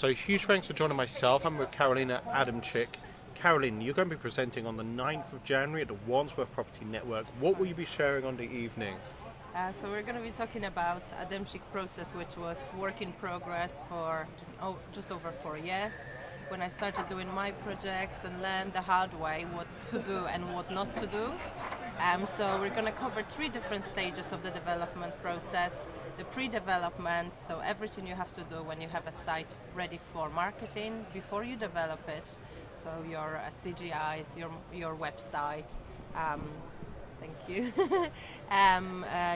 So huge thanks for joining myself. I'm with Karolina Adamczyk. Karolina, you're going to be presenting on the 9th of January at the Wandsworth Property Network. What will you be sharing on the evening? So we're going to be talking about Adamczyk process, which was work in progress for just over 4 years. When I started doing my projects and learned the hard way what to do and what not to do. So we're going to cover 3 different stages of the development process. The pre-development, so everything you have to do when you have a site ready for marketing before you develop it. So your CGIs, your website, thank you,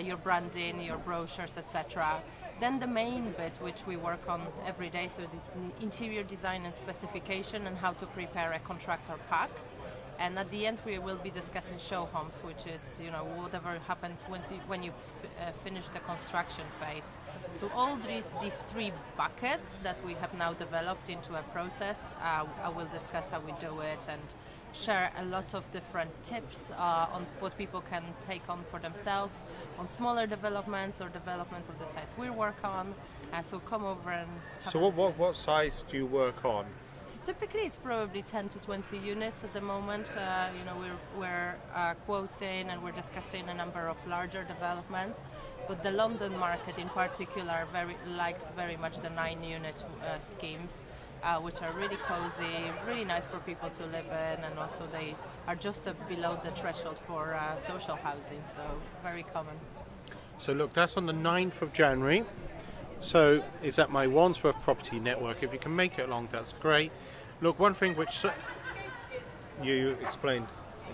your branding, your brochures, etc. Then the main bit, which we work on every day, so this interior design and specification and how to prepare a contractor pack. And at the end, we will be discussing show homes, which is, whatever happens when you finish the construction phase. So all these 3 buckets that we have now developed into a process, I will discuss how we do it and share a lot of different tips on what people can take on for themselves on smaller developments or developments of the size we work on. So come over and have So what size do you work on? So typically it's probably 10 to 20 units at the moment. We're quoting and we're discussing a number of larger developments, but the London market in particular likes very much the 9-unit schemes, which are really cozy, really nice for people to live in, and also they are just below the threshold for social housing, so very common. So look, that's on the 9th of January. So it's at my Wandsworth Property Network. If you can make it along, that's great. Look, one thing which you explained,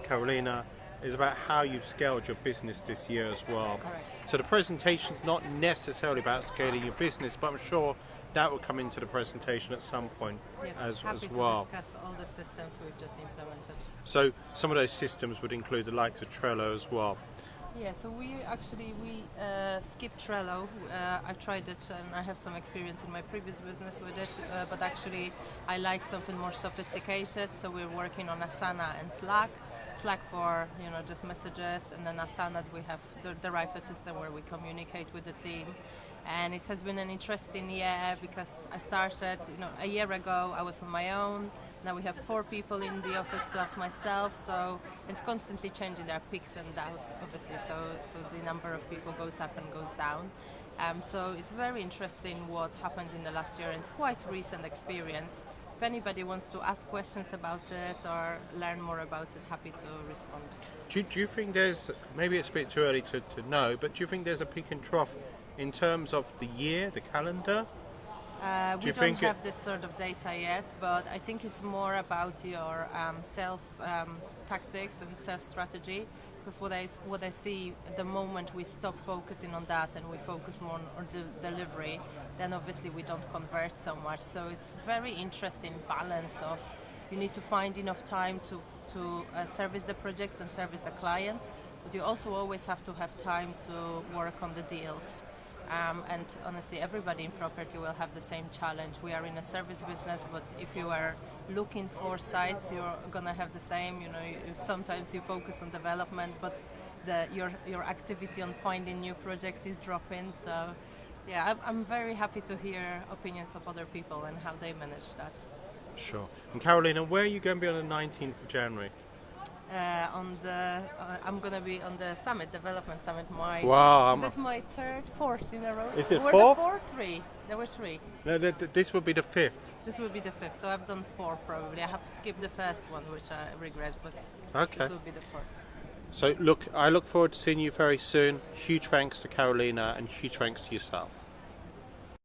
Karolina, is about how you've scaled your business this year as well. Correct. So the presentation's not necessarily about scaling your business, but I'm sure that will come into the presentation at some point as well. Happy to discuss all the systems we've just implemented. So some of those systems would include the likes of Trello as well. Yeah, so we skip Trello. I've tried it and I have some experience in my previous business with it, but actually I like something more sophisticated, so we're working on Asana and Slack. Slack for just messages, and then Asana we have the Rife system where we communicate with the team. And it has been an interesting year because I started a year ago. I was on my own. Now we have 4 people in the office plus myself, so it's constantly changing. There are peaks and downs, obviously, so the number of people goes up and goes down. So it's very interesting what happened in the last year, and it's quite a recent experience. If anybody wants to ask questions about it or learn more about it, happy to respond. Do you think there's, maybe it's a bit too early to know, but do you think there's a peak and trough in terms of the year, the calendar? We don't have this sort of data yet, but I think it's more about your sales tactics and sales strategy. Because what I see at the moment, we stop focusing on that and we focus more on the delivery, then obviously we don't convert so much. So it's very interesting balance of you need to find enough time to service the projects and service the clients, but you also always have to have time to work on the deals. And honestly, everybody in property will have the same challenge. We are in a service business, but if you are looking for sites, you're going to have the same. Sometimes you focus on development, but your activity on finding new projects is dropping. So, yeah, I'm very happy to hear opinions of other people and how they manage that. Sure. And Karolina, where are you going to be on the 19th of January? I'm going to be on the summit, development summit. Is it my 4th in a row? Is it Were 4th? there 4? 3. There were 3. No, this would be the 5th. This will be the 5th, so I've done 4 probably. I have skipped the first one, which I regret, but this will be the 4th. So look, I look forward to seeing you very soon. Huge thanks to Karolina and huge thanks to yourself.